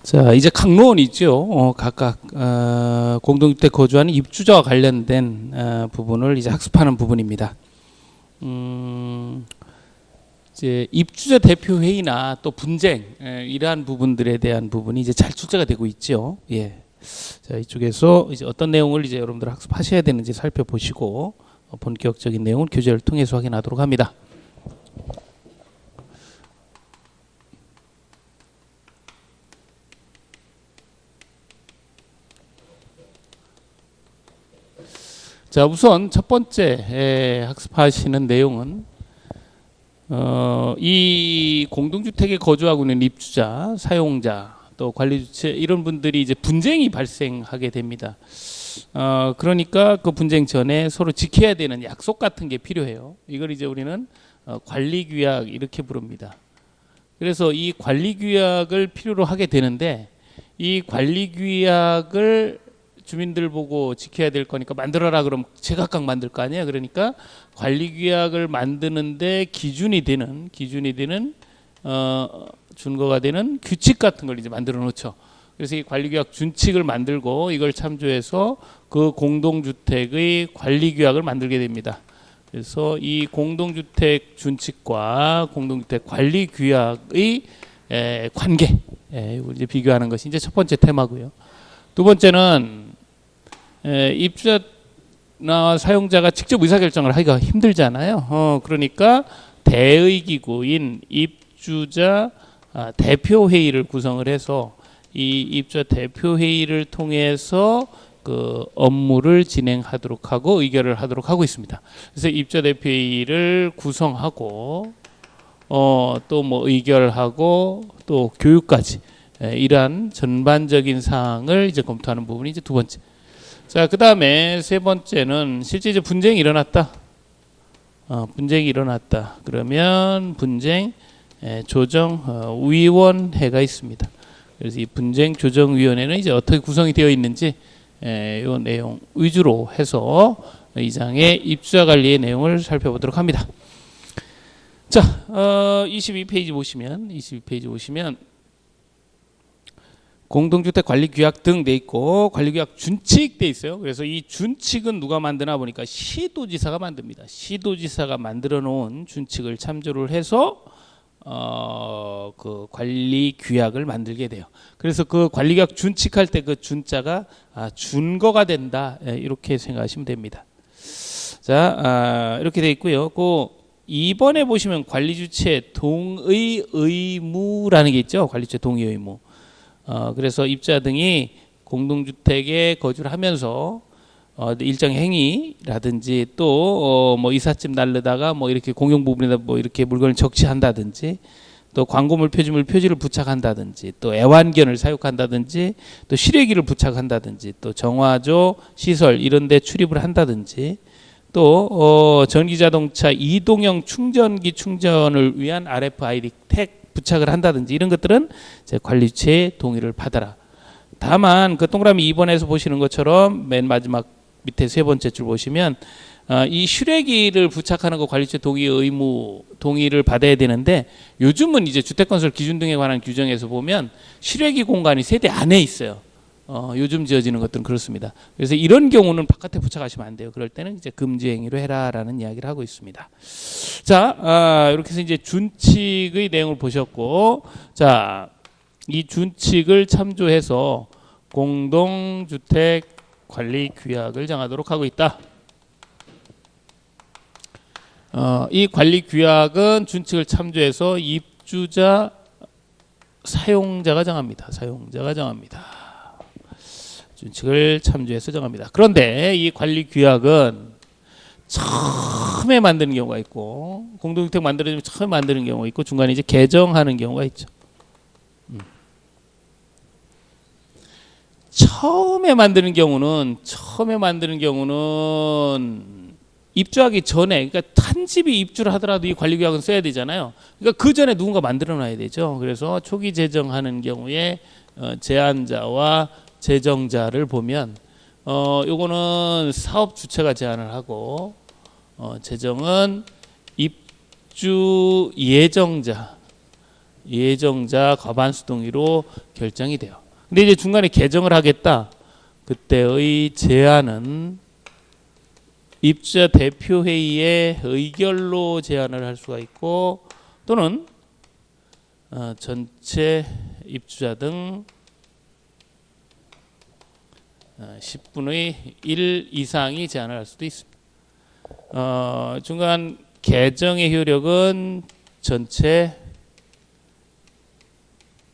자, 이제 강론이 있죠. 각각 공동주택 거주하는 입주자와 관련된 부분을 이제 학습하는 부분입니다. 이제 입주자 대표 회의나 또 분쟁 이러한 부분들에 대한 부분이 이제 잘 출제가 되고 있죠. 예. 자, 이쪽에서 이제 어떤 내용을 이제 여러분들 학습하셔야 되는지 살펴보시고 본격적인 내용은 교재를 통해서 확인하도록 합니다. 자, 우선 첫 번째 학습하시는 내용은 이 공동주택에 거주하고 있는 입주자, 사용자, 또 관리주체 이런 분들이 이제 분쟁이 발생하게 됩니다. 그러니까 그 분쟁 전에 서로 지켜야 되는 약속 같은 게 필요해요. 이걸 이제 우리는 관리규약 이렇게 부릅니다. 그래서 이 관리규약을 필요로 하게 되는데 이 관리규약을 주민들 보고 지켜야 될 거니까 만들어라 그러면 제각각 만들 거 아니에요. 그러니까 관리규약을 만드는데 기준이 되는 준거가 되는 규칙 같은 걸 이제 만들어 놓죠. 그래서 이 관리규약 준칙을 만들고 이걸 참조해서 그 공동주택의 관리규약을 만들게 됩니다. 그래서 이 공동주택 준칙과 공동주택 관리규약의 관계, 이걸 이제 비교하는 것이 이제 첫 번째 테마고요. 두 번째는 입주자나 사용자가 직접 의사결정을 하기가 힘들잖아요. 그러니까 대의기구인 입주자 대표회의를 구성을 해서 이 입주자 대표회의를 통해서 그 업무를 진행하도록 하고 의결을 하도록 하고 있습니다. 그래서 입주자 대표회의를 구성하고 또 뭐 의결하고 또 교육까지 이러한 전반적인 사항을 이제 검토하는 부분이 이제 두 번째. 자, 그 다음에 세 번째는 실제 이제 분쟁이 일어났다. 분쟁이 일어났다. 그러면 분쟁 조정위원회가 있습니다. 그래서 이 분쟁 조정위원회는 이제 어떻게 구성이 되어 있는지 이 내용 위주로 해서 이 장의 입주자 관리의 내용을 살펴보도록 합니다. 자, 22페이지 보시면 공동주택 관리규약 등 돼 있고 관리규약 준칙 돼 있어요. 그래서 이 준칙은 누가 만드나 보니까 시도지사가 만듭니다. 시도지사가 만들어 놓은 준칙을 참조를 해서 그 관리규약을 만들게 돼요. 그래서 그 관리규약 준칙할 때 그 준자가 준거가 된다, 이렇게 생각하시면 됩니다. 자, 이렇게 돼 있고요. 그 2번에 보시면 관리주체 동의 의무라는 게 있죠. 관리주체 동의 의무. 그래서 입주자 등이 공동주택에 거주를 하면서 일정 행위라든지 또 뭐 이삿짐 날르다가 뭐 이렇게 공용 부분에다 뭐 이렇게 물건을 적치한다든지 또 광고물 표지물 표지를 부착한다든지 또 애완견을 사육한다든지 또 실외기를 부착한다든지 또 정화조 시설 이런 데 출입을 한다든지 또 전기자동차 이동형 충전기 충전을 위한 RFID 택 부착을 한다든지 이런 것들은 이제 관리주체의 동의를 받아라. 다만 그 동그라미 2번에서 보시는 것처럼 맨 마지막 밑에 세 번째 줄 보시면 이 실외기를 부착하는 거 관리주체 동의를 받아야 되는데 요즘은 이제 주택건설 기준 등에 관한 규정에서 보면 실외기 공간이 세대 안에 있어요. 요즘 지어지는 것들은 그렇습니다. 그래서 이런 경우는 바깥에 부착하시면 안 돼요. 그럴 때는 이제 금지 행위로 해라라는 이야기를 하고 있습니다. 자, 이렇게 해서 이제 준칙의 내용을 보셨고, 자, 이 준칙을 참조해서 공동주택 관리 규약을 정하도록 하고 있다. 이 관리 규약은 준칙을 참조해서 입주자, 사용자가 정합니다. 준칙을 참조해서 정합니다. 그런데 이 관리규약은 처음에 만드는 경우가 있고 공동주택 만들어지면 처음에 만드는 경우가 있고 중간에 이제 개정하는 경우가 있죠. 처음에 만드는 경우는 입주하기 전에 그러니까 한 집이 입주를 하더라도 이 관리규약은 써야 되잖아요. 그러니까 그 전에 누군가 만들어놔야 되죠. 그래서 초기 제정하는 경우에 제안자와 제정자를 보면 요거는 사업 주체가 제안을 하고 제정은 입주 예정자 예정자 과반수 동의로 결정이 돼요. 근데 이제 중간에 개정을 하겠다. 그때의 제안은 입주자 대표회의의 의결로 제안을 할 수가 있고 또는 전체 입주자 등 10분의 1 이상이 제안을 할 수도 있습니다. 중간 개정의 효력은 전체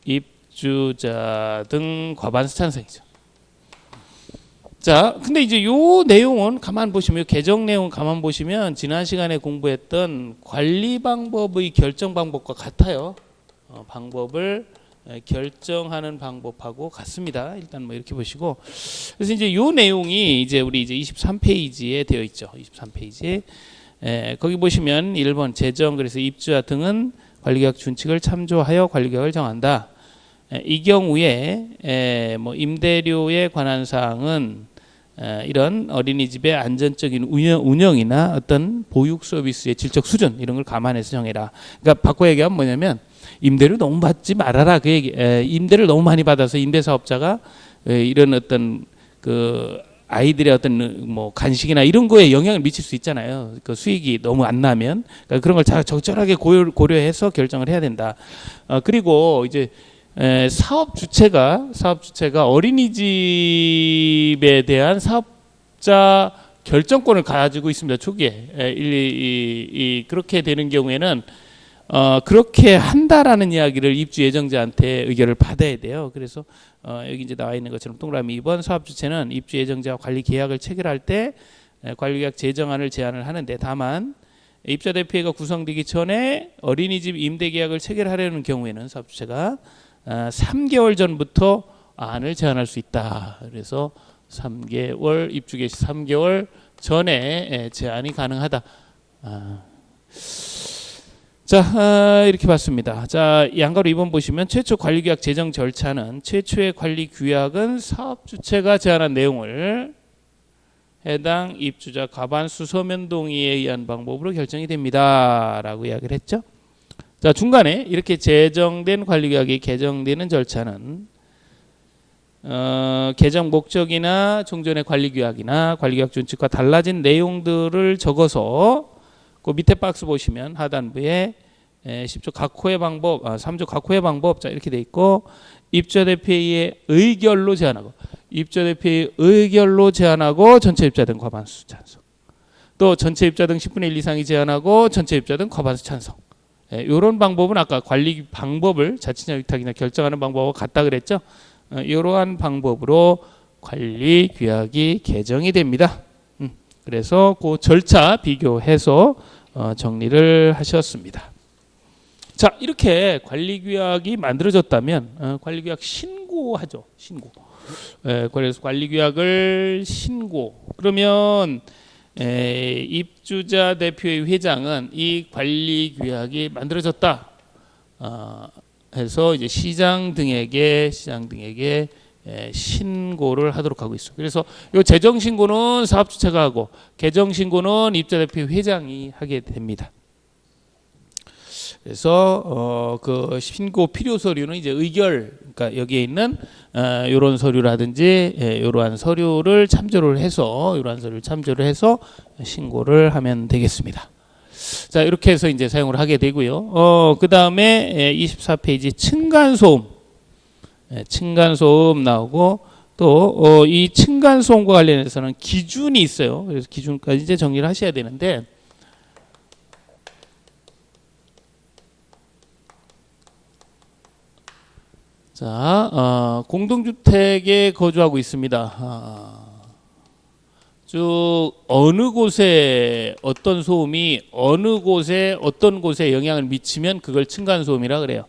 입주자 등 과반수 찬성이죠. 자, 근데 이제 요 내용은 가만 보시면, 요 개정 내용 가만 보시면 지난 시간에 공부했던 관리 방법의 결정 방법과 같아요. 방법을 결정하는 방법하고 같습니다. 일단 뭐 이렇게 보시고, 그래서 이제 요 내용이 이제 우리 이제 23페이지에 되어 있죠. 23페이지. 거기 보시면 1번 제정, 그래서 입주자 등은 관리계약 준칙을 참조하여 관리계약을 정한다. 이 경우에 뭐 임대료에 관한 사항은 이런 어린이집의 안전적인 운영이나 어떤 보육 서비스의 질적 수준 이런 걸 감안해서 정해라. 그러니까 바꿔 얘기하면 뭐냐면 임대료 너무 받지 말아라. 그 얘기. 임대를 너무 많이 받아서 임대사업자가 이런 어떤 그 아이들의 어떤 뭐 간식이나 이런 거에 영향을 미칠 수 있잖아요. 그 수익이 너무 안 나면 그러니까 그런 걸 잘 적절하게 고려해서 결정을 해야 된다. 그리고 이제 사업 주체가 어린이집에 대한 사업자 결정권을 가지고 있습니다. 초기에 그렇게 되는 경우에는 그렇게 한다라는 이야기를 입주 예정자한테 의결을 받아야 돼요. 그래서 여기 이제 나와 있는 것처럼 동그라미 2번 사업 주체는 입주 예정자와 관리 계약을 체결할 때 관리계약 제정안을 제안을 하는데 다만 입주자 대표회의가 구성되기 전에 어린이집 임대 계약을 체결하려는 경우에는 사업 주체가 3개월 전부터 안을 제안할 수 있다. 그래서 3개월 입주 개시 3개월 전에 제안이 가능하다. 자, 이렇게 봤습니다. 자, 양가로 2번 보시면 최초 관리계약 제정 절차는 최초의 관리 규약은 사업 주체가 제안한 내용을 해당 입주자 과반수 서면 동의에 의한 방법으로 결정이 됩니다. 라고 이야기를 했죠. 자, 중간에 이렇게 제정된 관리계약이 개정되는 절차는 개정 목적이나 종전의 관리규약이나 관리계약 준칙과 달라진 내용들을 적어서 그 밑에 박스 보시면 하단부에 10조 각호의 방법, 3조 각호의 방법 자 이렇게 돼 있고 입주자 대표회의의 의결로 제안하고 입주자 대표회의 의결로 제안하고 전체 입주자 등 과반수 찬성. 또 전체 입주자 등 10분의 1 이상이 제안하고 전체 입주자 등 과반수 찬성. 이런 방법은 아까 관리 방법을 자치냐 위탁이냐 결정하는 방법과 같다 그랬죠. 이러한 방법으로 관리 규약이 개정이 됩니다. 그래서 그 절차 비교해서 정리를 하셨습니다. 자, 이렇게 관리 규약이 만들어졌다면 관리 규약 신고하죠. 신고. 그래서 관리 규약을 신고. 그러면 입주자 대표의 회장은 이 관리 규약이 만들어졌다 해서 이제 시장 등에게 신고를 하도록 하고 있어요. 그래서 이 재정 신고는 사업 주체가 하고 개정 신고는 입주자 대표 회장이 하게 됩니다. 그래서 그 신고 필요 서류는 이제 의결, 그러니까 여기에 있는 이런 서류라든지 이러한 서류를 참조를 해서 신고를 하면 되겠습니다. 자, 이렇게 해서 이제 사용을 하게 되고요. 그 다음에 24페이지 층간소음 나오고 또 이 층간소음과 관련해서는 기준이 있어요. 그래서 기준까지 이제 정리를 하셔야 되는데. 자, 공동주택에 거주하고 있습니다. 쭉 어느 곳에 어떤 소음이 어느 곳에 어떤 곳에 영향을 미치면 그걸 층간소음이라 그래요.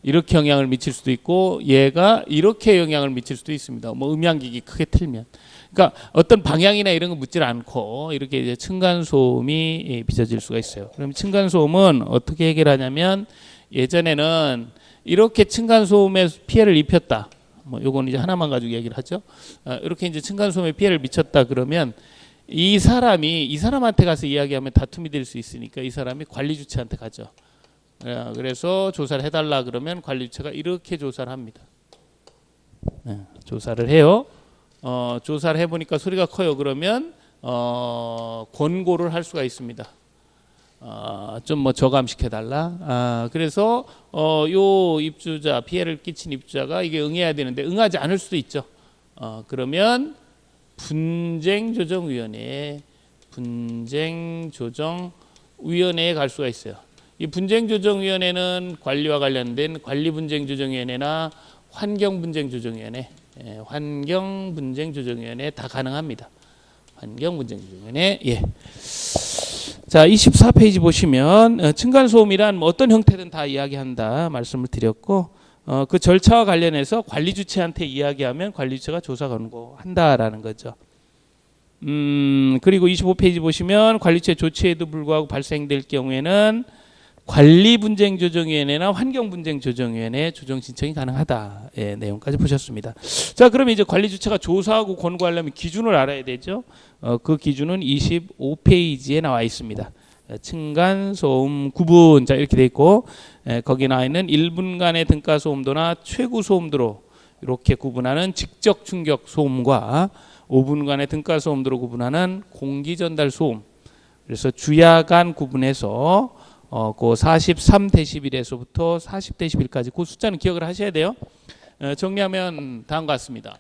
이렇게 영향을 미칠 수도 있고 얘가 이렇게 영향을 미칠 수도 있습니다. 뭐 음향기기 크게 틀면. 그러니까 어떤 방향이나 이런 거 묻질 않고 이렇게 이제 층간소음이 빚어질 수가 있어요. 그럼 층간소음은 어떻게 해결하냐면 예전에는 이렇게 층간소음에 피해를 입혔다. 뭐 요건 이제 하나만 가지고 얘기를 하죠. 이렇게 이제 층간소음에 피해를 미쳤다 그러면 이 사람한테 가서 이야기하면 다툼이 될 수 있으니까 이 사람이 관리 주체한테 가죠. 그래서 조사를 해달라 그러면 관리주체가 이렇게 조사를 합니다. 조사를 해요. 조사를 해보니까 소리가 커요. 그러면 권고를 할 수가 있습니다. 좀 뭐 저감시켜달라. 그래서 요 입주자, 피해를 끼친 입주자가 이게 응해야 되는데 응하지 않을 수도 있죠. 그러면 분쟁조정위원회에 갈 수가 있어요. 이 분쟁조정위원회는 관리와 관련된 관리분쟁조정위원회나 환경분쟁조정위원회, 환경분쟁조정위원회 다 가능합니다. 환경분쟁조정위원회. 예. 자, 24페이지 보시면 층간소음이란 뭐 어떤 형태든 다 이야기한다 말씀을 드렸고, 그 절차와 관련해서 관리주체한테 이야기하면 관리주체가 조사 권고한다라는 거죠. 그리고 25페이지 보시면 관리주체 조치에도 불구하고 발생될 경우에는 관리분쟁조정위원회나 환경분쟁조정위원회 조정 신청이 가능하다. 예, 내용까지 보셨습니다. 자, 그러면 이제 관리주체가 조사하고 권고하려면 기준을 알아야 되죠. 그 기준은 25페이지에 나와 있습니다. 층간소음 구분, 자 이렇게 돼 있고, 거기 나와 있는 1분간의 등가소음도나 최고소음도로 이렇게 구분하는 직접 충격 소음과 5분간의 등가소음도로 구분하는 공기전달소음. 그래서 주야간 구분해서 그 43데시벨에서부터 40데시벨까지 그 숫자는 기억을 하셔야 돼요. 정리하면 다음과 같습니다.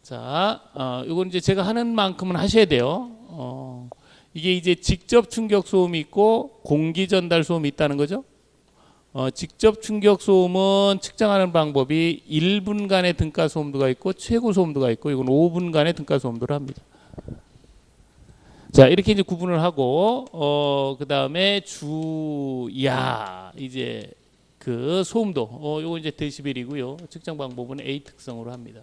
자, 이건 이제 제가 하는 만큼은 하셔야 돼요. 이게 이제 직접 충격 소음이 있고 공기 전달 소음이 있다는 거죠. 직접 충격 소음은 측정하는 방법이 1분간의 등가 소음도가 있고 최고 소음도가 있고, 이건 5분간의 등가 소음도를 합니다. 자, 이렇게 이제 구분을 하고, 그 다음에 주야, 이제 그 소음도, 요거 이제 데시벨이고요. 측정 방법은 A 특성으로 합니다.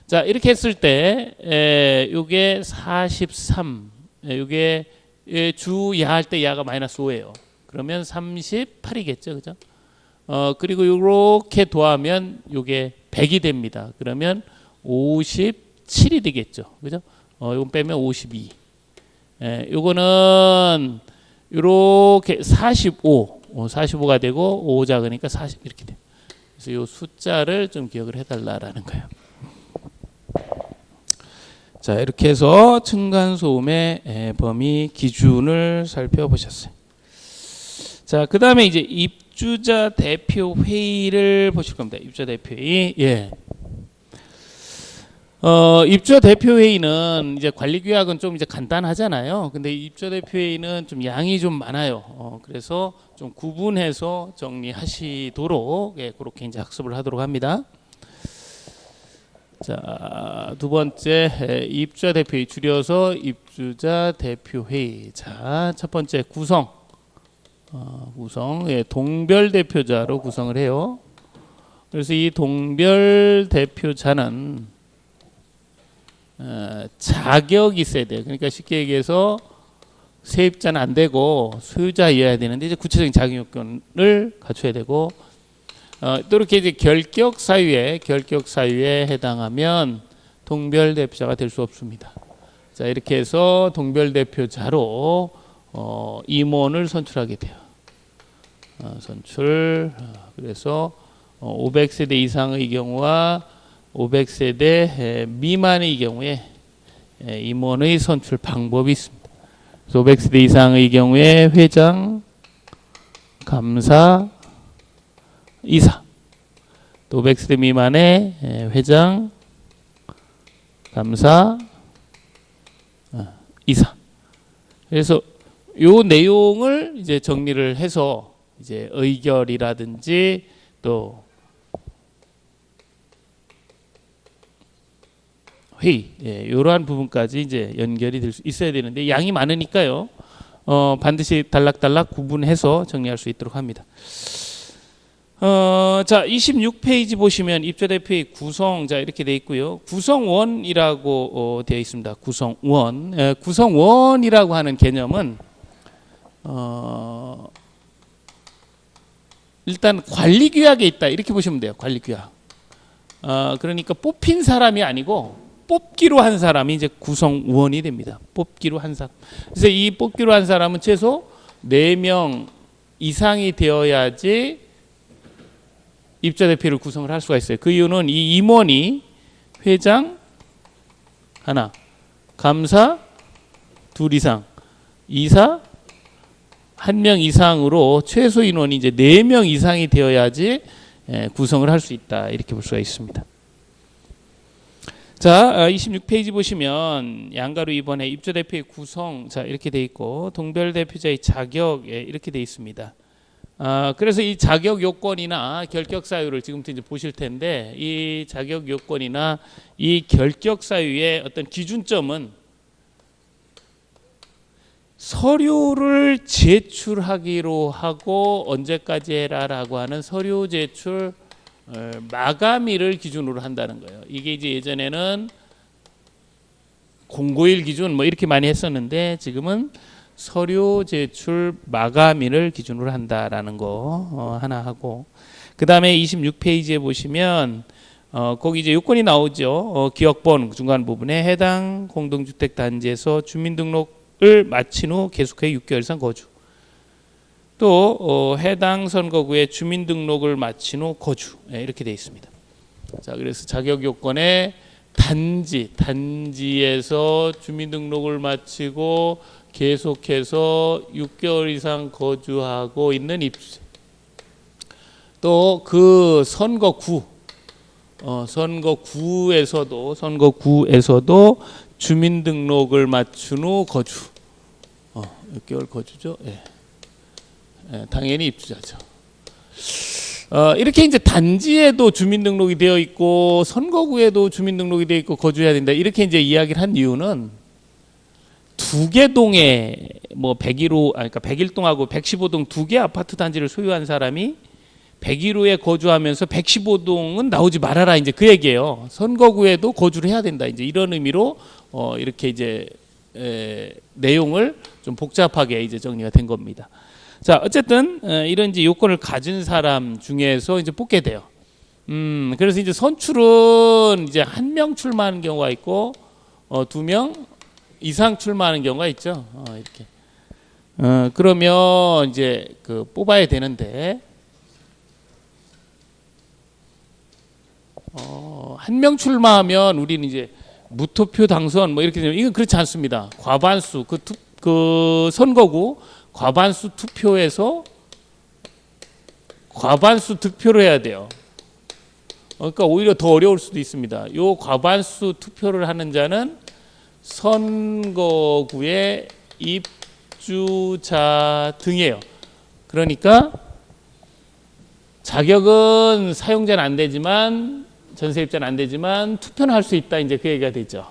자, 이렇게 했을 때, 요게 43, 요게 주야 할 때 야가 마이너스 5예요. 그러면 38이겠죠. 그죠? 그리고 요렇게 더하면 요게 100이 됩니다. 그러면 57이 되겠죠. 그죠? 요건 빼면 52. 요거는 요렇게 45가 되고 5 작으니까 40 이렇게 돼요. 그래서 요 숫자를 좀 기억을 해달라라는 거예요. 자, 이렇게 해서 층간소음의 범위 기준을 살펴보셨어요. 자, 그 다음에 이제 입주자 대표 회의를 보실 겁니다. 입주자 대표 회의. 예. 입주자 대표 회의는 이제 관리 규약은 좀 이제 간단하잖아요. 근데 입주자 대표 회의는 좀 양이 좀 많아요. 그래서 좀 구분해서 정리하시도록, 예, 그렇게 이제 학습을 하도록 합니다. 자, 두 번째, 입주자 대표 회의, 줄여서 입주자 대표 회의. 자, 첫 번째 구성. 구성, 예, 동별 대표자로 구성을 해요. 그래서 이 동별 대표자는 자격이 있어야 돼요. 그러니까 쉽게 얘기해서 세입자는 안 되고 소유자여야 되는데, 이제 구체적인 자격 요건을 갖춰야 되고, 또 이렇게 이제 결격 사유에 해당하면 동별 대표자가 될 수 없습니다. 자, 이렇게 해서 동별 대표자로 임원을 선출하게 돼요. 선출. 그래서 500세대 이상의 경우와 500세대 미만의 경우에 임원의 선출 방법이 있습니다. 그래서 500세대 이상의 경우에 회장, 감사, 이사. 또 500세대 미만의 회장, 감사, 이사. 그래서 요 내용을 이제 정리를 해서 이제 의결이라든지 또 회의, 예, 이러한 부분까지 이제 연결이 될 수 있어야 되는데, 양이 많으니까요. 반드시 단락단락 구분해서 정리할 수 있도록 합니다. 자, 26페이지 보시면 입주대표의 구성, 자 이렇게 되어 있고요. 구성원이라고 되어 있습니다. 구성원. 구성원이라고 하는 개념은 일단 관리규약에 있다, 이렇게 보시면 돼요. 관리규약. 그러니까 뽑힌 사람이 아니고 뽑기로 한 사람이 이제 구성원이 됩니다. 뽑기로 한 사람. 그래서 이 뽑기로 한 사람은 최소 4명 이상이 되어야지 입주대표를 구성을 할 수가 있어요. 그 이유는 이 임원이 회장 하나, 감사 둘 이상, 이사 1명 이상으로 최소 인원이 이제 4명 이상이 되어야지 구성을 할 수 있다. 이렇게 볼 수가 있습니다. 자, 26페이지 보시면 양가로 이번에 입주대표의 구성, 자 이렇게 돼 있고 동별대표자의 자격 이렇게 돼 있습니다. 그래서 이 자격 요건이나 결격 사유를 지금부터 이제 보실 텐데 이 자격 요건이나 이 결격 사유의 어떤 기준점은 서류를 제출하기로 하고 언제까지 해라라고 하는 서류 제출 마감일을 기준으로 한다는 거예요. 이게 이제 예전에는 공고일 기준 뭐 이렇게 많이 했었는데 지금은 서류 제출 마감일을 기준으로 한다라는 거 하나 하고 그 다음에 26페이지에 보시면 거기 이제 요건이 나오죠. 기억번 중간 부분에 해당 공동주택단지에서 주민등록을 마친 후 계속해 6개월 이상 거주 또 해당 선거구에 주민등록을 마친 후 거주 이렇게 되어 있습니다. 자, 그래서 자격 요건에 단지에서 주민등록을 마치고 계속해서 6개월 이상 거주하고 있는 입주자. 또 그 선거구에서도 주민등록을 마친 후 거주. 6개월 거주죠. 예. 당연히 입주자죠. 이렇게 이제 단지에도 주민등록이 되어 있고 선거구에도 주민등록이 되어 있고 거주해야 된다. 이렇게 이제 이야기를 한 이유는 두 개 동에 뭐 101호, 그러니까 101동하고 115동 두 개 아파트 단지를 소유한 사람이 101호에 거주하면서 115동은 나오지 말아라 이제 그 얘기예요. 선거구에도 거주를 해야 된다. 이제 이런 의미로 이렇게 이제 내용을 좀 복잡하게 이제 정리가 된 겁니다. 자, 어쨌든 이런 이제 요건을 가진 사람 중에서 이제 뽑게 돼요. 그래서 이제 선출은 이제 1명 출마하는 경우가 있고 2명 이상 출마하는 경우가 있죠. 이렇게. 그러면 이제 그 뽑아야 되는데 1명 출마하면 우리는 이제 무투표 당선 뭐 이렇게 되면 이건 그렇지 않습니다. 과반수 그 선거구 과반수 투표에서 과반수 득표를 해야 돼요. 그러니까 오히려 더 어려울 수도 있습니다. 요 과반수 투표를 하는 자는 선거구의 입주자 등이에요. 그러니까 자격은 사용자는 안 되지만 전세입자는 안 되지만 투표는 할 수 있다. 이제 그 얘기가 되죠.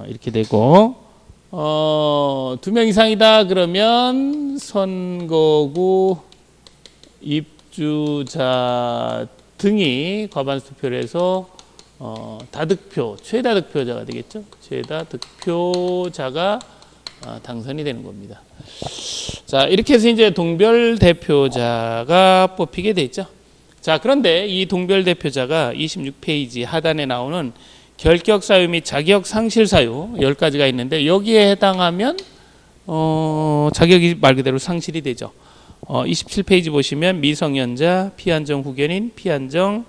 이렇게 되고 2명 이상이다 그러면 선거구 입주자 등이 과반수 투표를 해서 다득표, 최다 득표자가 되겠죠. 최다 득표자가 당선이 되는 겁니다. 자, 이렇게 해서 이제 동별 대표자가 뽑히게 되죠. 자, 그런데 이 동별 대표자가 26페이지 하단에 나오는 결격 사유 및 자격 상실 사유 10가지가 있는데 여기에 해당하면 자격이 말 그대로 상실이 되죠. 27페이지 보시면 미성년자, 피한정 후견인, 피성년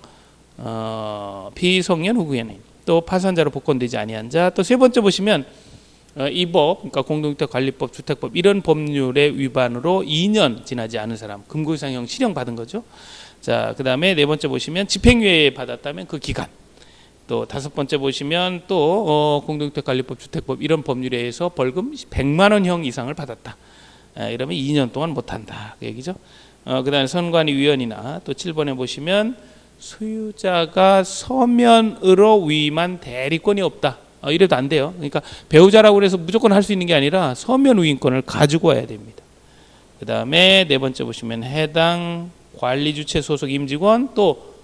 후견인, 또 파산자로 복권되지 아니한 자, 또 세 번째 보시면 이 법, 그러니까 공동주택관리법, 주택법 이런 법률의 위반으로 2년 지나지 않은 사람, 금고이상형 실형 받은 거죠. 자, 그 다음에 네 번째 보시면 집행유예 받았다면 그 기간. 또 다섯 번째 보시면 또 공동주택관리법, 주택법 이런 법률에 의해서 벌금 100만 원형 이상을 받았다. 이러면 2년 동안 못한다. 그 얘기죠. 그 다음에 선관위 위원이나 또 7번에 보시면 소유자가 서면으로 위임한 대리권이 없다. 이래도 안 돼요. 그러니까 배우자라고 해서 무조건 할 수 있는 게 아니라 서면 위임권을 가지고 와야 됩니다. 그 다음에 네 번째 보시면 해당 관리주체 소속 임직원 또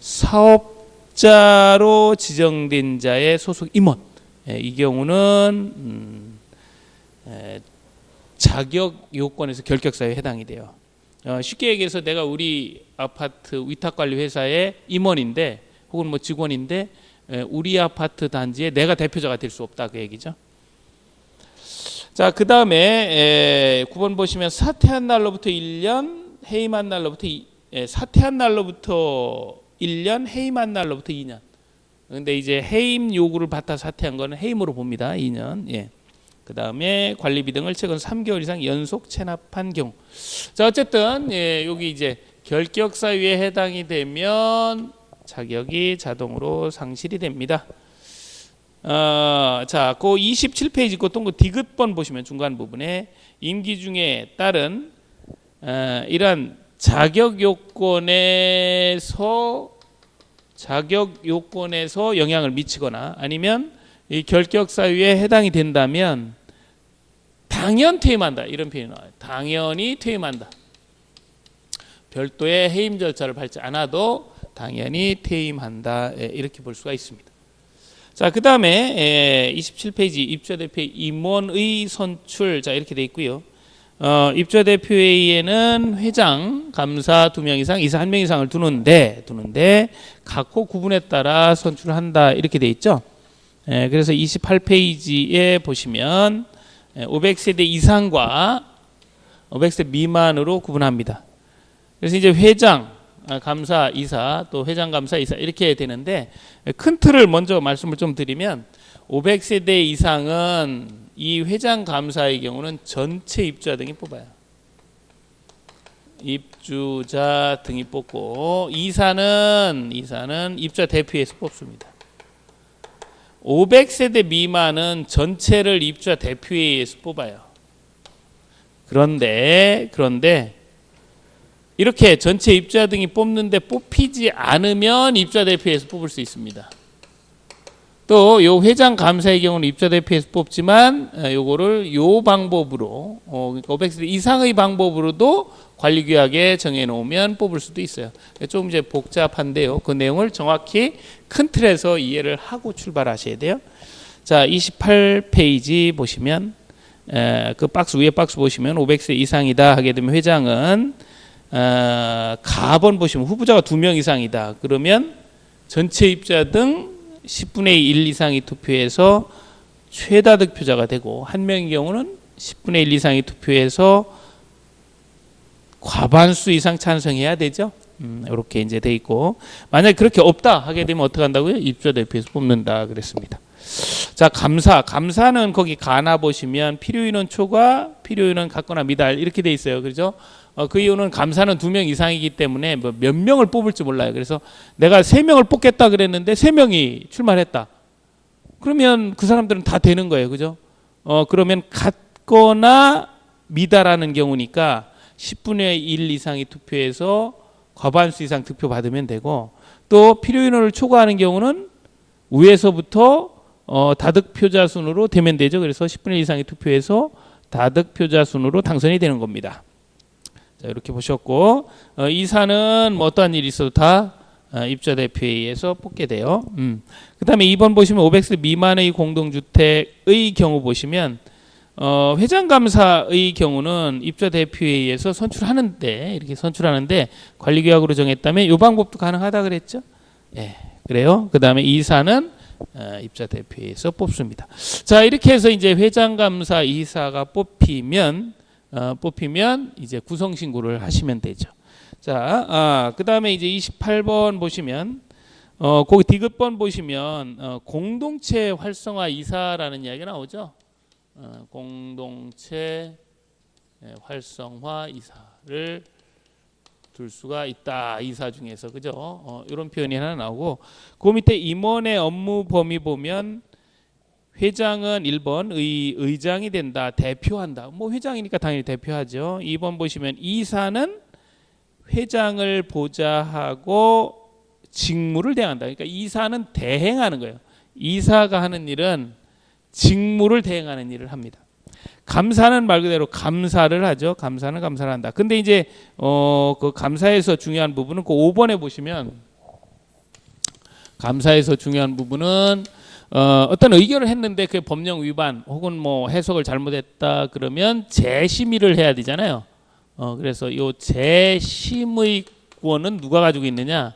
사업자로 지정된 자의 소속 임원. 이 경우는 자격 요건에서 결격사유에 해당이 돼요. 쉽게 얘기해서 내가 우리 아파트 위탁관리 회사의 임원인데 혹은 뭐 직원인데 우리 아파트 단지에 내가 대표자가 될 수 없다 그 얘기죠. 자, 그 다음에 9번 보시면 사퇴한 날로부터 1년, 해임한 날로부터 사퇴한 날로부터 1년, 해임한 날로부터 2년. 근데 이제 해임 요구를 받아 사퇴한 거는 해임으로 봅니다. 2년. 예. 그 다음에 관리비 등을 최근 3개월 이상 연속 체납한 경우. 자, 어쨌든 여기 이제 결격 사유에 해당이 되면 자격이 자동으로 상실이 됩니다. 자, 그 27페이지 그 동그 디귿번 보시면 중간 부분에 임기 중에 따른 이러한 자격 요건에서 영향을 미치거나 아니면 이 결격 사유에 해당이 된다면 당연 퇴임한다 이런 표현이 나와요. 당연히 퇴임한다. 별도의 해임 절차를 밟지 않아도 당연히 퇴임한다 이렇게 볼 수가 있습니다. 자, 그 다음에 27페이지 입주대표의 임원의 선출. 자, 이렇게 돼 있고요. 입주대표회의에는 회장, 감사 2명 이상, 이사 1명 이상을 두는데 각호 구분에 따라 선출한다 이렇게 돼 있죠. 그래서 28페이지에 보시면 500세대 이상과 500세 미만으로 구분합니다. 그래서 이제 회장, 감사, 이사, 또 회장, 감사, 이사 이렇게 되는데 큰 틀을 먼저 말씀을 좀 드리면 500세대 이상은 이 회장, 감사의 경우는 전체 입주자 등이 뽑아요. 입주자 등이 뽑고 이사는 입주자 대표에서 뽑습니다. 500세대 미만은 전체를 입주자 대표회의에서 뽑아요. 그런데 이렇게 전체 입주자 등이 뽑는데 뽑히지 않으면 입주자 대표에서 뽑을 수 있습니다. 또 요 회장 감사의 경우는 입주자 대표에서 뽑지만 요거를 요 방법으로 500세대 이상의 방법으로도 관리규약에 정해놓으면 뽑을 수도 있어요. 좀 이제 복잡한데요. 그 내용을 정확히 큰 틀에서 이해를 하고 출발하셔야 돼요. 자, 28페이지 보시면 그 박스 위에 박스 보시면 500세 이상이다 하게 되면 회장은 가번 보시면 후보자가 2명 이상이다. 그러면 전체 입주자 등 10분의 1 이상이 투표해서 최다 득표자가 되고 1명의 경우는 10분의 1 이상이 투표해서 과반수 이상 찬성해야 되죠. 이렇게 이제 돼 있고 만약에 그렇게 없다 하게 되면 어떻게 한다고요? 입주자 대표에서 뽑는다 그랬습니다. 자, 감사는 거기 가나 보시면 필요인원 초과, 필요인원 같거나 미달 이렇게 돼 있어요. 그렇죠? 그 이유는 감사는 2명 이상이기 때문에 몇 명을 뽑을지 몰라요. 그래서 내가 3명을 뽑겠다 그랬는데 3명이 출마를 했다. 그러면 그 사람들은 다 되는 거예요. 그죠? 그러면 같거나 미달하는 경우니까 10분의 1 이상이 투표해서 과반수 이상 득표 받으면 되고 또 필요인원을 초과하는 경우는 위에서부터 다득표자 순으로 되면 되죠. 그래서 10분의 1 이상이 투표해서 다득표자 순으로 당선이 되는 겁니다. 자, 이렇게 보셨고 이사는 뭐 어떠한 일이 있어도 다 입주자 대표회의에서 뽑게 돼요. 그 다음에 2번 보시면 500세 미만의 공동주택의 경우 보시면 회장감사의 경우는 입주자 대표회의에서 선출하는데 이렇게 선출하는데 관리규약으로 정했다면 이 방법도 가능하다 그랬죠. 예, 그래요. 그 다음에 이사는 입주자 대표회의에서 뽑습니다. 자, 이렇게 해서 이제 회장감사 이사가 뽑히면 이제 구성 신고를 하시면 되죠. 자, 그 다음에 이제 28번 보시면 거기 디귿번 보시면 공동체 활성화 이사라는 이야기가 나오죠. 공동체 활성화 이사를 둘 수가 있다. 이사 중에서 그죠? 이런 표현이 하나 나오고 그 밑에 임원의 업무 범위 보면 회장은 1번 의장이 된다. 대표한다. 뭐 회장이니까 당연히 대표하죠. 2번 보시면 이사는 회장을 보좌하고 직무를 대행한다. 그러니까 이사는 대행하는 거예요. 이사가 하는 일은 직무를 대행하는 일을 합니다. 감사는 말 그대로 감사를 하죠. 감사는 감사를 한다. 근데 이제 그 감사에서 중요한 부분은 그 5번에 보시면 감사에서 중요한 부분은 어떤 의결을 했는데 그게 법령 위반 혹은 뭐 해석을 잘못했다 그러면 재심의를 해야 되잖아요. 그래서 요 재심의 권은 누가 가지고 있느냐?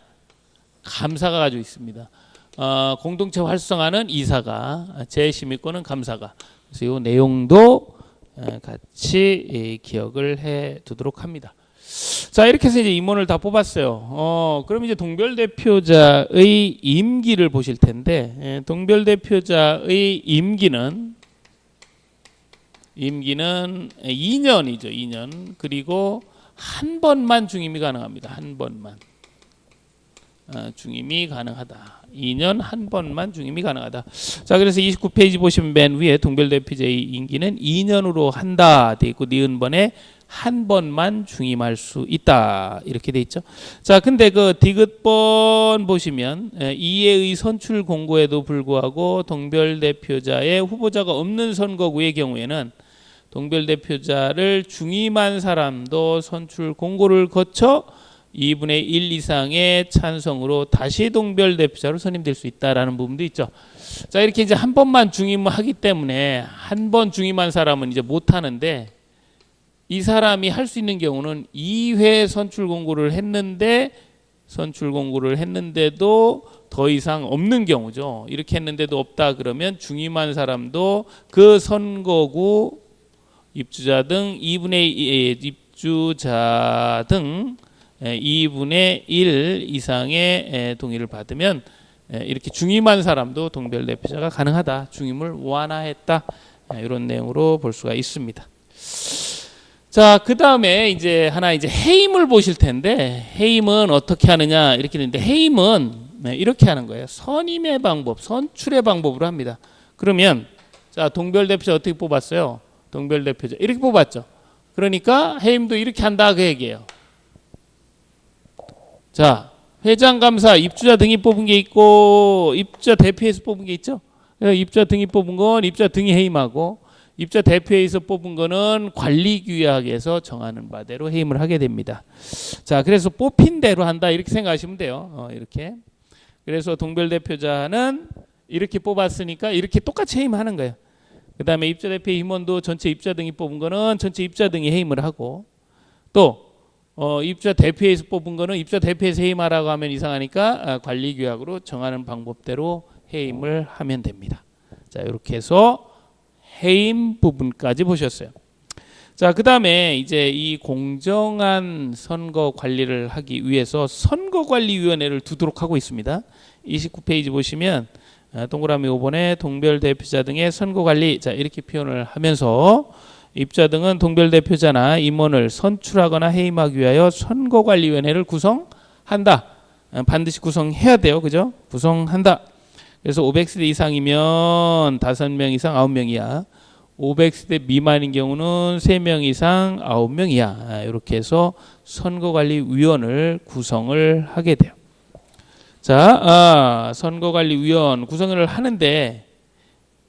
감사가 가지고 있습니다. 공동체 활성화는 이사가, 재심의권은 감사가. 그래서 이 내용도 같이 기억을 해 두도록 합니다. 자, 이렇게 해서 이제 임원을 다 뽑았어요. 그럼 이제 동별대표자의 임기를 보실 텐데, 동별대표자의 임기는 2년이죠. 2년. 그리고 한 번만 중임이 가능합니다. 한 번만. 중임이 가능하다. 2년 한 번만 중임이 가능하다. 자, 그래서 29페이지 보시면 맨 위에 동별대표자의 임기는 2년으로 한다 돼 있고 니은번에 한 번만 중임할 수 있다 이렇게 돼 있죠. 자, 근데 그 디귿번 보시면 이해의 선출 공고에도 불구하고 동별대표자의 후보자가 없는 선거구의 경우에는 동별대표자를 중임한 사람도 선출 공고를 거쳐 2분의 1 이상의 찬성으로 다시 동별대표자로 선임될 수 있다라는 부분도 있죠. 자, 이렇게 이제 한 번만 중임을 하기 때문에 한 번 중임한 사람은 이제 못 하는데, 이 사람이 할 수 있는 경우는 2회 선출 공고를 했는데도 더 이상 없는 경우죠. 이렇게 했는데도 없다 그러면 중임한 사람도 그 선거구 입주자 등 2분의 1 이상의 동의를 받으면 이렇게 중임한 사람도 동별대표자가 가능하다. 중임을 완화했다. 이런 내용으로 볼 수가 있습니다. 자, 그 다음에 이제 해임을 보실 텐데, 해임은 어떻게 하느냐 이렇게 되는데, 해임은 이렇게 하는 거예요. 선임의 방법, 선출의 방법으로 합니다. 그러면 자, 동별대표자 어떻게 뽑았어요? 동별대표자 이렇게 뽑았죠. 그러니까 해임도 이렇게 한다 그 얘기예요. 자, 회장, 감사, 입주자 등이 뽑은 게 있고 입주자 대표에서 뽑은 게 있죠. 입주자 등이 뽑은 건 입주자 등이 해임하고, 입주자 대표에서 뽑은 거는 관리규약에서 정하는 바대로 해임을 하게 됩니다. 자, 그래서 뽑힌 대로 한다 이렇게 생각하시면 돼요. 이렇게. 그래서 동별대표자는 이렇게 뽑았으니까 이렇게 똑같이 해임하는 거예요. 그 다음에 입주자 대표 임원도 전체 입주자 등이 뽑은 거는 전체 입주자 등이 해임을 하고, 또 입주자 대표에서 뽑은 거는 입주자 대표에서 해임하라고 하면 이상하니까 관리규약으로 정하는 방법대로 해임을 하면 됩니다. 자, 이렇게 해서 해임 부분까지 보셨어요. 자, 그 다음에 이제 이 공정한 선거 관리를 하기 위해서 선거관리위원회를 두도록 하고 있습니다. 29페이지 보시면 동그라미 5번에 동별대표자 등의 선거관리, 자, 이렇게 표현을 하면서 입주자 등은 동별대표자나 임원을 선출하거나 해임하기 위하여 선거관리위원회를 구성한다. 반드시 구성해야 돼요. 그죠? 구성한다. 그래서 500세대 이상이면 5명 이상 9명 이하, 500세대 미만인 경우는 3명 이상 9명 이하, 이렇게 해서 선거관리위원을 구성을 하게 돼요. 자, 선거관리위원 구성을 하는데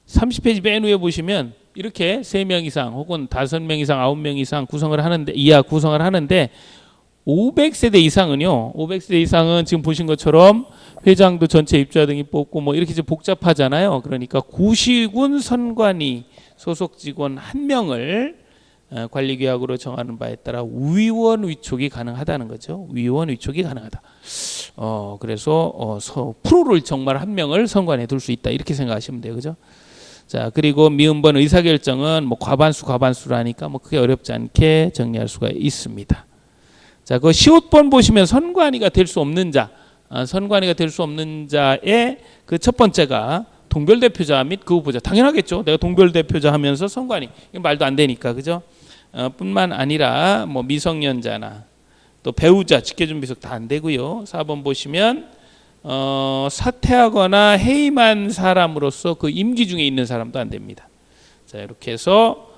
30페이지 맨 위에 보시면 이렇게 3명 이상 혹은 5명 이상 9명 이상 구성을 하는데, 이하 구성을 하는데 500세대 이상은요. 500세대 이상은 지금 보신 것처럼 회장도 전체 입주자 등이 뽑고 뭐 이렇게 좀 복잡하잖아요. 그러니까 구시군 선관위 소속 직원 1명을 관리규약으로 정하는 바에 따라 위원 위촉이 가능하다는 거죠. 위원 위촉이 가능하다. 그래서 프로를 정말 1명을 선관에 둘 수 있다 이렇게 생각하시면 돼요. 그죠? 자, 그리고 미음번 의사결정은 뭐 과반수라니까 뭐 크게 어렵지 않게 정리할 수가 있습니다. 자, 그 15번 보시면 선관위가 될 수 없는 자, 선관위가 될 수 없는 자의 그 첫 번째가 동별대표자 및 그 후보자. 당연하겠죠. 내가 동별대표자 하면서 선관위. 이건 말도 안 되니까. 그죠? 뿐만 아니라 뭐 미성년자나 또 배우자, 직계준비석 다 안 되고요. 4번 보시면 사퇴하거나 해임한 사람으로서 그 임기 중에 있는 사람도 안 됩니다. 자, 이렇게 해서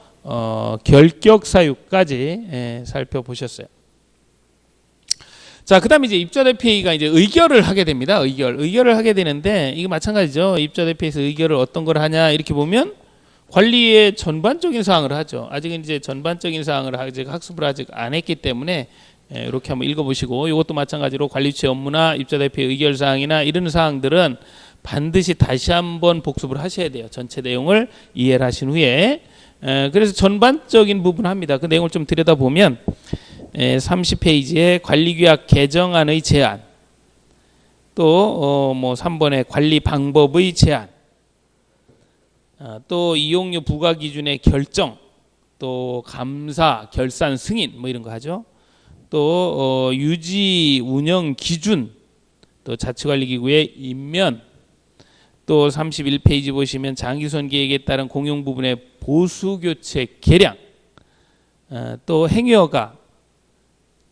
결격 사유까지 살펴보셨어요. 자, 그다음에 이제 입주자대표회의가 이제 의결을 하게 됩니다. 의결을 하게 되는데 이게 마찬가지죠. 입주자대표회에서 의결을 어떤 걸 하냐 이렇게 보면 관리의 전반적인 사항을 하죠. 아직은 이제 전반적인 사항을 아직 학습을 아직 안 했기 때문에 이렇게 한번 읽어보시고, 이것도 마찬가지로 관리처의 업무나 입주자대표의 의결 사항이나 이런 사항들은 반드시 다시 한번 복습을 하셔야 돼요. 전체 내용을 이해를 하신 후에. 그래서 전반적인 부분 합니다. 그 내용을 좀 들여다보면 30페이지에 관리규약 개정안의 제안, 또 뭐 3번에 관리 방법의 제안, 또 이용료 부과 기준의 결정, 또 감사, 결산, 승인 뭐 이런 거 하죠. 또 유지, 운영 기준, 또 자치관리기구의 임면, 또 31페이지 보시면 장기선 계획에 따른 공용 부분의 보수 교체 계량, 또 행위허가,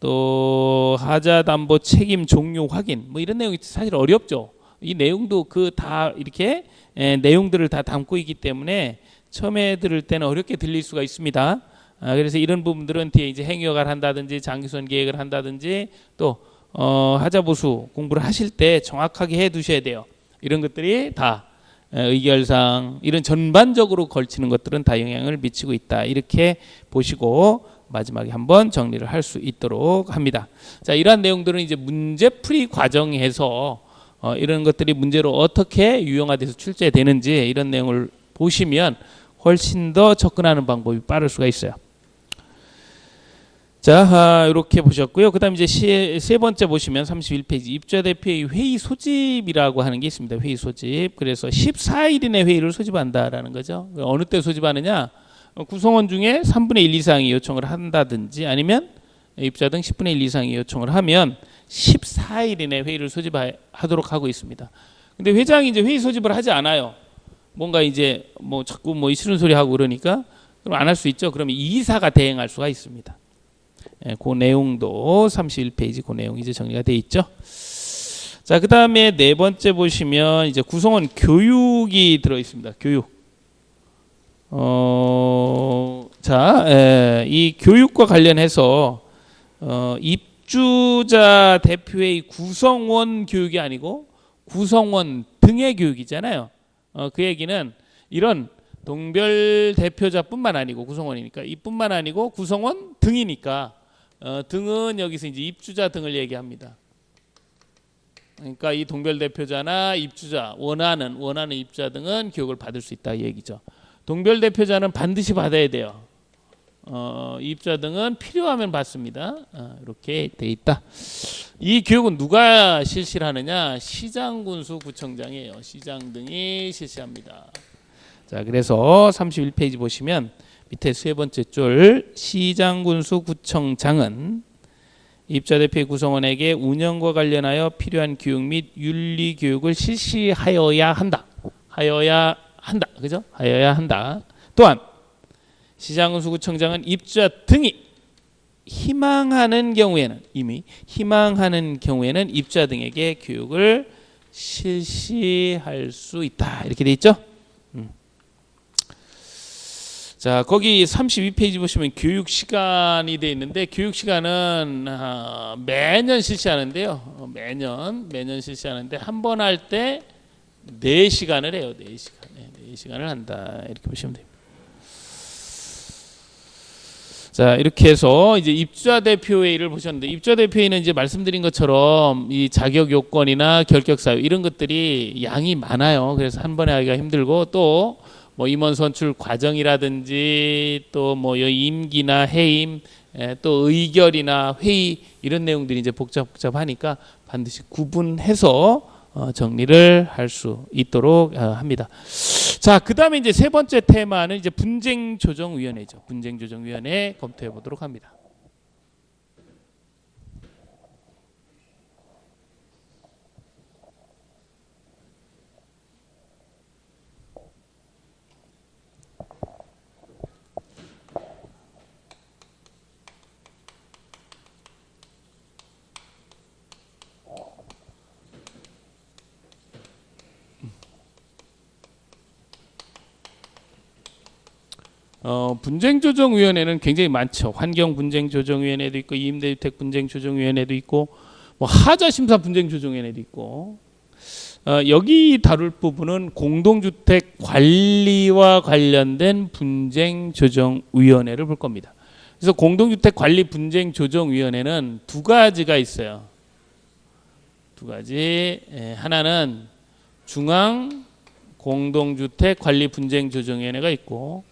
또 하자 담보 책임 종료 확인 뭐 이런 내용이 사실 어렵죠. 이 내용도 그 다 이렇게 내용들을 다 담고 있기 때문에 처음에 들을 때는 어렵게 들릴 수가 있습니다. 그래서 이런 부분들은 뒤에 이제 행위허가를 한다든지 장기선 계획을 한다든지 또 하자 보수 공부를 하실 때 정확하게 해 두셔야 돼요. 이런 것들이 다 의결상 이런 전반적으로 걸치는 것들은 다 영향을 미치고 있다. 이렇게 보시고 마지막에 한번 정리를 할 수 있도록 합니다. 자, 이러한 내용들은 이제 문제풀이 과정에서 이런 것들이 문제로 어떻게 유형화돼서 출제되는지 이런 내용을 보시면 훨씬 더 접근하는 방법이 빠를 수가 있어요. 자, 이렇게 보셨고요. 그 다음 이제 세 번째 보시면 31페이지 입주자 대표의 회의 소집이라고 하는 게 있습니다. 회의 소집. 그래서 14일 이내 회의를 소집한다라는 거죠. 어느 때 소집하느냐? 구성원 중에 3분의 1 이상이 요청을 한다든지 아니면 입주자 등 10분의 1 이상이 요청을 하면 14일 이내 회의를 소집하도록 하고 있습니다. 근데 회장이 이제 회의 소집을 하지 않아요. 뭔가 이제 뭐 자꾸 뭐 싫은 소리 하고 그러니까 그럼 안 할 수 있죠. 그러면 이사가 대행할 수가 있습니다. 그 내용도 31페이지 그 내용이 이제 정리가 돼 있죠. 자, 그 다음에 네 번째 보시면 이제 구성원 교육이 들어 있습니다. 교육. 이 교육과 관련해서 입주자 대표의 구성원 교육이 아니고 구성원 등의 교육이잖아요. 그 얘기는 이런 동별 대표자뿐만 아니고 구성원이니까 이뿐만 아니고 구성원 등이니까 등은 여기서 이제 입주자 등을 얘기합니다. 그러니까 이 동별 대표자나 입주자 원하는 입주자 등은 교육을 받을 수 있다 이 얘기죠. 동별 대표자는 반드시 받아야 돼요. 입주자 등은 필요하면 받습니다. 이렇게 돼 있다. 이 교육은 누가 실시를 하느냐? 시장군수 구청장이에요. 시장 등이 실시합니다. 자, 그래서 31페이지 보시면 밑에 세 번째 줄 시장군수 구청장은 입주자 대표의 구성원에게 운영과 관련하여 필요한 교육 및 윤리 교육을 실시하여야 한다. 그죠? 하여야 한다. 또한 시장군수구청장은 입주자 등이 희망하는 경우에는 입주자 등에게 교육을 실시할 수 있다. 이렇게 돼 있죠? 자, 거기 32페이지 보시면 교육 시간이 돼 있는데 교육 시간은 매년 실시하는데요. 매년 실시하는데 한 번 할 때 4시간을 해요. 4시간을 한다. 이렇게 보시면 됩니다. 자, 이렇게 해서 이제 입주자 대표회의를 보셨는데 입주자 대표회의는 이제 말씀드린 것처럼 이 자격 요건이나 결격 사유 이런 것들이 양이 많아요. 그래서 한 번에 하기가 힘들고 또 뭐 임원 선출 과정이라든지 또 뭐 임기나 해임 또 의결이나 회의 이런 내용들이 이제 복잡하니까 반드시 구분해서 정리를 할 수 있도록 합니다. 자, 그 다음에 이제 세 번째 테마는 이제 분쟁조정위원회죠. 분쟁조정위원회 검토해 보도록 합니다. 분쟁조정위원회는 굉장히 많죠. 환경분쟁조정위원회도 있고 임대주택 분쟁조정위원회도 있고 뭐 하자심사 분쟁조정위원회도 있고 여기 다룰 부분은 공동주택 관리와 관련된 분쟁조정위원회를 볼 겁니다. 그래서 공동주택 관리 분쟁조정위원회는 두 가지가 있어요. 두 가지. 하나는 중앙 공동주택 관리 분쟁조정위원회가 있고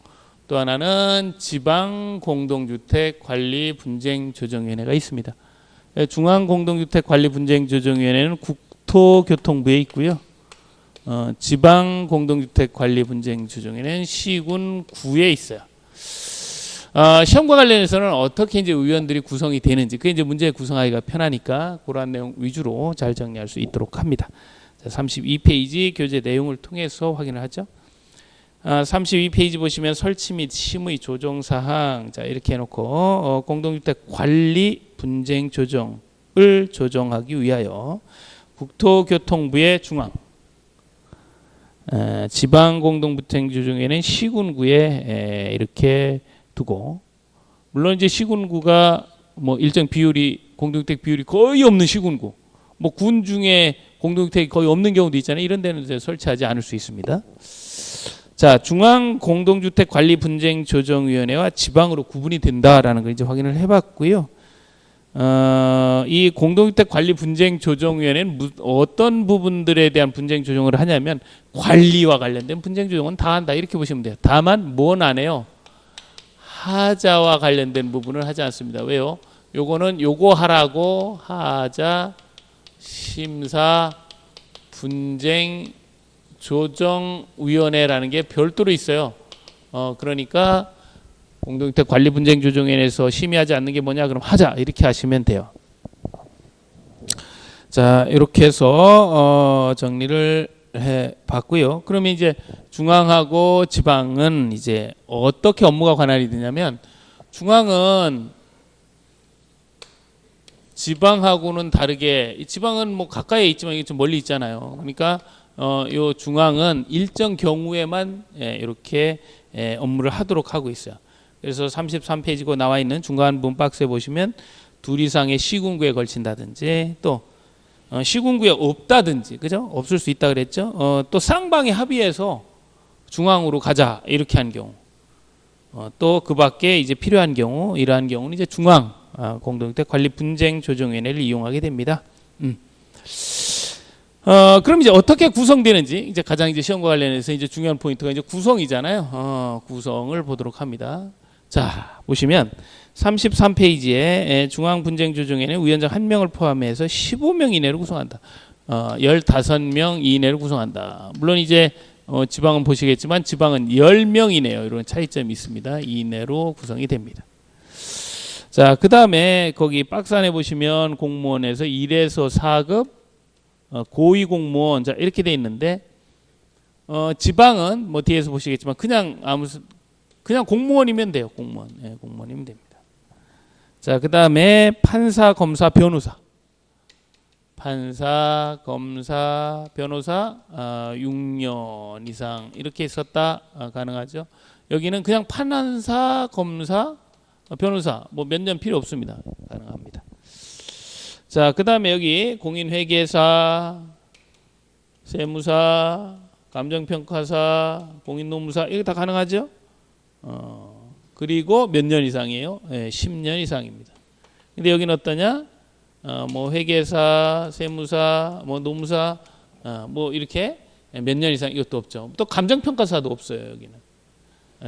또 하나는 지방 공동주택 관리 분쟁조정위원회가 있습니다. 중앙 공동주택 관리 분쟁조정위원회는 국토교통부에 있고요. 지방 공동주택 관리 분쟁조정위원회는 시군구에 있어요. 시험과 관련해서는 어떻게 이제 의원들이 구성이 되는지, 그게 이제 문제 구성하기가 편하니까 그러한 내용 위주로 잘 정리할 수 있도록 합니다. 자, 32페이지 교재 내용을 통해서 확인을 하죠. 32페이지 보시면 설치 및 심의 조정 사항, 자 이렇게 해놓고 공동주택 관리 분쟁 조정을 조정하기 위하여 국토교통부의 중앙, 지방 공동주택 조정에는 시군구에 이렇게 두고, 물론 이제 시군구가 뭐 일정 비율이 공동주택 비율이 거의 없는 시군구, 뭐 군 중에 공동주택이 거의 없는 경우도 있잖아요. 이런 데는 이제 설치하지 않을 수 있습니다. 자, 중앙 공동주택 관리 분쟁 조정위원회와 지방으로 구분이 된다라는 걸 이제 확인을 해봤고요. 이 공동주택 관리 분쟁 조정위원회는 어떤 부분들에 대한 분쟁 조정을 하냐면 관리와 관련된 분쟁 조정은 다 한다 이렇게 보시면 돼요. 다만 뭔 안 해요? 하자와 관련된 부분을 하지 않습니다. 왜요? 요거는 요거 하라고 하자 심사 분쟁 조정위원회라는 게 별도로 있어요. 그러니까 공동주택 관리 분쟁 조정위원회에서 심의하지 않는 게 뭐냐? 그럼 하자 이렇게 하시면 돼요. 자, 이렇게 해서 정리를 해 봤고요. 그러면 이제 중앙하고 지방은 이제 어떻게 업무가 관할이 되냐면, 중앙은 지방하고는 다르게, 지방은 뭐 가까이에 있지만 이게 좀 멀리 있잖아요. 그러니까 요 중앙은 일정 경우에만 이렇게 업무를 하도록 하고 있어요. 그래서 33페이지고 나와 있는 중간 부분 박스에 보시면 둘 이상의 시군구에 걸친다든지, 또 시군구에 없다든지, 그죠? 없을 수 있다 그랬죠? 또 쌍방이 합의해서 중앙으로 가자 이렇게 한 경우, 또 그 밖에 이제 필요한 경우, 이러한 경우는 이제 중앙 공동주택 관리 분쟁 조정위원회를 이용하게 됩니다. 그럼 이제 어떻게 구성되는지, 이제 가장 이제 시험과 관련해서 이제 중요한 포인트가 이제 구성이잖아요. 구성을 보도록 합니다. 자, 보시면 33페이지에 중앙분쟁조정위원회는 위원장 1명을 포함해서 15명 이내로 구성한다. 15명 이내로 구성한다. 물론 이제 지방은 보시겠지만 지방은 10명 이내요. 이런 차이점이 있습니다. 이내로 구성이 됩니다. 자, 그 다음에 거기 박스 안에 보시면 공무원에서 1에서 4급 고위 공무원, 자 이렇게 돼 있는데, 지방은 뭐 뒤에서 보시겠지만 그냥 공무원이면 돼요. 공무원. 네, 공무원이면 됩니다. 자, 그 다음에 판사, 검사, 변호사. 판사, 검사, 변호사 6년 이상 이렇게 있었다 가능하죠. 여기는 그냥 판사, 검사, 변호사 뭐 몇 년 필요 없습니다. 가능합니다. 자, 그 다음에 여기 공인회계사, 세무사, 감정평가사, 공인노무사 이거 다 가능하죠? 그리고 몇 년 이상이에요? 네, 10년 이상입니다. 근데 여기는 어떠냐? 뭐 회계사, 세무사, 뭐 노무사, 뭐 이렇게 몇 년 이상 이것도 없죠. 또 감정평가사도 없어요. 여기는.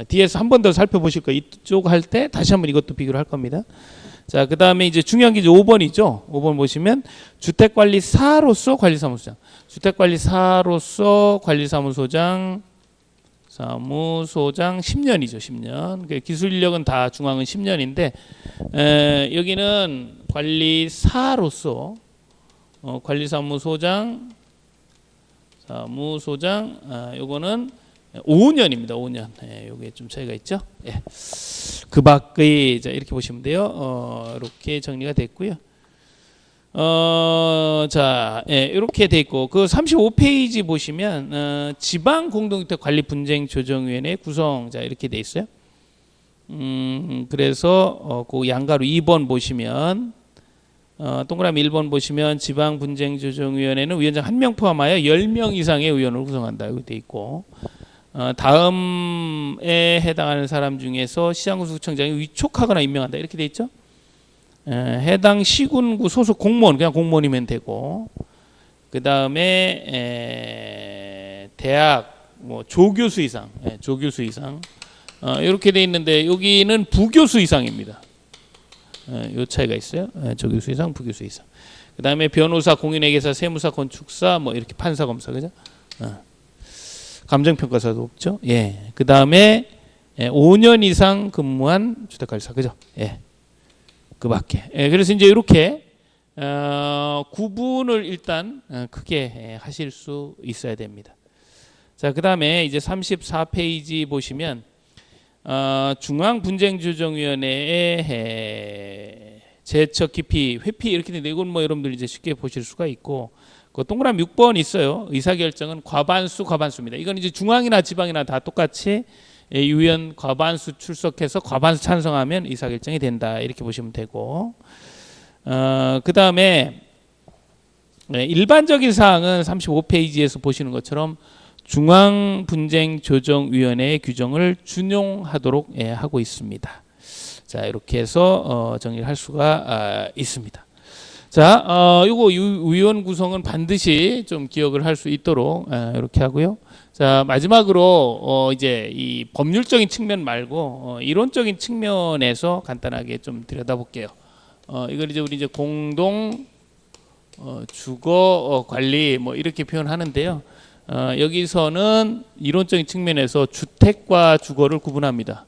뒤에서 한 번 더 살펴보실 거예요. 이쪽 할 때 다시 한번 이것도 비교를 할 겁니다. 자, 그 다음에 이제 중요한 게 이제 5번이죠. 5번 보시면 주택관리사로서 관리사무소장, 주택관리사로서 관리사무소장, 10년이죠. 10년. 기술 인력은 다 중앙은 10년인데 여기는 관리사로서 관리사무소장, 요거는 5년입니다. 5년. 요게 좀 차이가 있죠. 예. 그 밖의, 자, 이렇게 보시면 돼요. 이렇게 정리가 됐고요. 자, 예, 이렇게 돼 있고, 그 35페이지 보시면 지방 공동주택 관리 분쟁 조정위원회 구성, 자 이렇게 돼 있어요. 그래서 그 양가로 2번 보시면 동그라미 1번 보시면 지방 분쟁 조정위원회는 위원장 1명 포함하여 10명 이상의 의원을 구성한다 이렇게 돼 있고, 다음에 해당하는 사람 중에서 시장군수청장이 위촉하거나 임명한다 이렇게 돼 있죠. 해당 시군구 소속 공무원, 그냥 공무원이면 되고, 그 다음에 대학 뭐 조교수 이상, 조교수 이상 이렇게 돼 있는데 여기는 부교수 이상입니다. 요 차이가 있어요. 조교수 이상, 부교수 이상. 그 다음에 변호사, 공인회계사, 세무사, 건축사, 뭐 이렇게 판사, 검사, 그죠? 감정평가사도 없죠. 예. 그 다음에 5년 이상 근무한 주택관리사, 그죠? 예, 그밖에. 그래서 이제 이렇게 구분을 일단 크게 하실 수 있어야 됩니다. 자, 그 다음에 이제 34페이지 보시면 중앙분쟁조정위원회의 제척 기피, 회피 이렇게 되는데 이건 뭐 여러분들 이제 쉽게 보실 수가 있고, 그 동그라미 6번 있어요. 의사결정은 과반수입니다. 이건 이제 중앙이나 지방이나 다 똑같이 위원 과반수 출석해서 과반수 찬성하면 의사결정이 된다, 이렇게 보시면 되고, 그 다음에 일반적인 사항은 35페이지에서 보시는 것처럼 중앙분쟁조정위원회의 규정을 준용하도록 하고 있습니다. 자, 이렇게 해서 정리를 할 수가 있습니다. 자, 요거 위원 구성은 반드시 좀 기억을 할 수 있도록 이렇게 하고요. 자, 마지막으로 이제 이 법률적인 측면 말고 이론적인 측면에서 간단하게 좀 들여다볼게요. 이걸 이제 우리 이제 공동 주거 관리 뭐 이렇게 표현하는데요. 여기서는 이론적인 측면에서 주택과 주거를 구분합니다.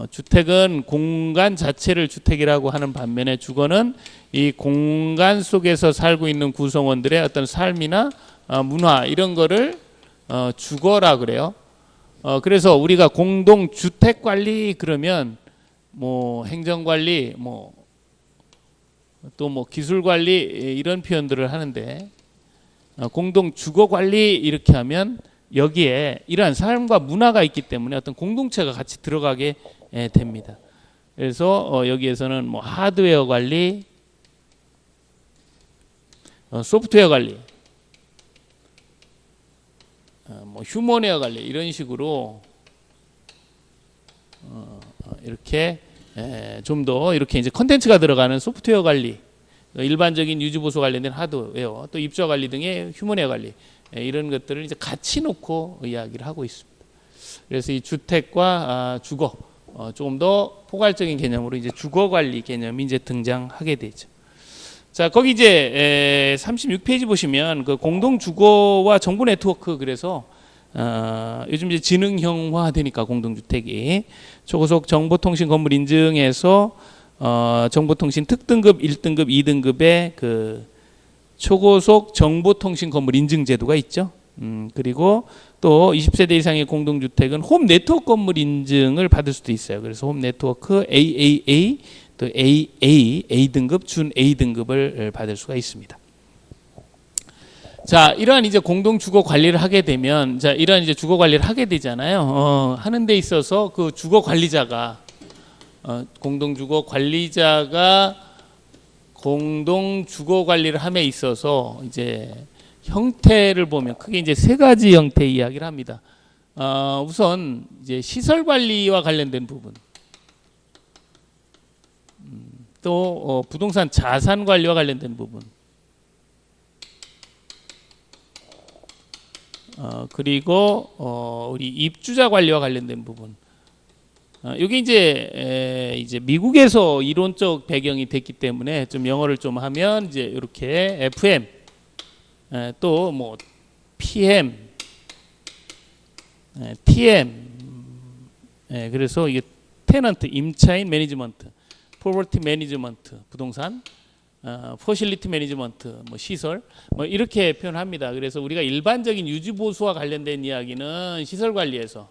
주택은 공간 자체를 주택이라고 하는 반면에 주거는 이 공간 속에서 살고 있는 구성원들의 어떤 삶이나 문화 이런 거를 주거라 그래요. 그래서 우리가 공동 주택 관리 그러면 뭐 행정 관리 뭐 또 뭐 기술 관리 이런 표현들을 하는데, 공동 주거 관리 이렇게 하면 여기에 이러한 삶과 문화가 있기 때문에 어떤 공동체가 같이 들어가게 됩니다. 그래서 여기에서는 뭐 하드웨어 관리, 소프트웨어 관리, 뭐 휴먼웨어 관리 이런 식으로 이렇게 좀 더 이렇게 이제 컨텐츠가 들어가는 소프트웨어 관리, 일반적인 유지보수 관련된 하드웨어, 또 입주자 관리 등의 휴먼웨어 관리 이런 것들을 이제 같이 놓고 이야기를 하고 있습니다. 그래서 이 주택과 주거 조금 더 포괄적인 개념으로 이제 주거 관리 개념이 이제 등장하게 되죠. 자, 거기 이제 36페이지 보시면 그 공동 주거와 정보 네트워크, 그래서 요즘 이제 지능형화 되니까 공동주택이 초고속 정보통신 건물 인증에서 정보통신 특등급, 1등급, 2등급의 그 초고속 정보통신 건물 인증 제도가 있죠. 그리고 또 20세대 이상의 공동주택은 홈 네트워크 건물 인증을 받을 수도 있어요. 그래서 홈 네트워크 AAA 또 AA, A등급, 준 A등급을 받을 수가 있습니다. 자, 이러한 이제 공동 주거 관리를 하게 되면, 자, 이러한 이제 주거 관리를 하게 되잖아요. 하는 데 있어서 그 주거 관리자가, 공동 주거 관리자가 공동 주거 관리를 함에 있어서 이제 형태를 보면 크게 이제 세 가지 형태 이야기를 합니다. 우선 이제 시설 관리와 관련된 부분, 또 부동산 자산 관리와 관련된 부분, 그리고 우리 입주자 관리와 관련된 부분. 이게 이제 미국에서 이론적 배경이 됐기 때문에 좀 영어를 좀 하면 이제 이렇게 FM, 또 뭐 PM, TM, 그래서 이게 테넌트, 임차인 매니지먼트, 프로퍼티 매니지먼트, 부동산, 포실리티 매니지먼트, 뭐 시설, 뭐 이렇게 표현합니다. 그래서 우리가 일반적인 유지 보수와 관련된 이야기는 시설 관리에서,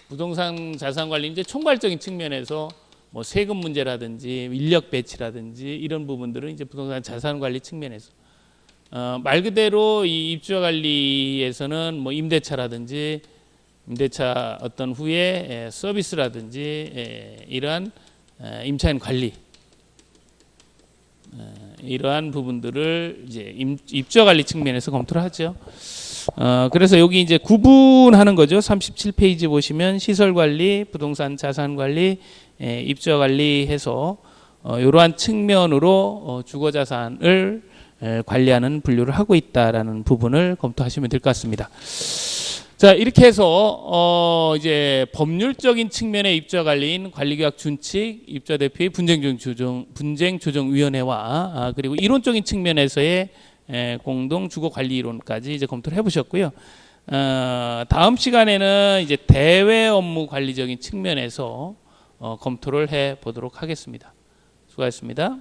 부동산 자산 관리 이제 총괄적인 측면에서 뭐 세금 문제라든지 인력 배치라든지 이런 부분들은 이제 부동산 자산 관리 측면에서, 말 그대로 이 입주자 관리에서는 뭐 임대차라든지 임대차 어떤 후에 서비스라든지 이러한 임차인 관리, 이러한 부분들을 이제 입주자 관리 측면에서 검토를 하죠. 그래서 여기 이제 구분하는 거죠. 37페이지 보시면 시설 관리, 부동산 자산 관리, 입주자 관리해서 이러한 측면으로 주거 자산을 관리하는 분류를 하고 있다라는 부분을 검토하시면 될 것 같습니다. 자, 이렇게 해서 이제 법률적인 측면의 입주자 관리인 관리계약 준칙, 입주자 대표의 분쟁조정위원회와 그리고 이론적인 측면에서의 공동 주거 관리 이론까지 이제 검토를 해보셨고요. 다음 시간에는 이제 대외 업무 관리적인 측면에서 검토를 해 보도록 하겠습니다. 수고하셨습니다.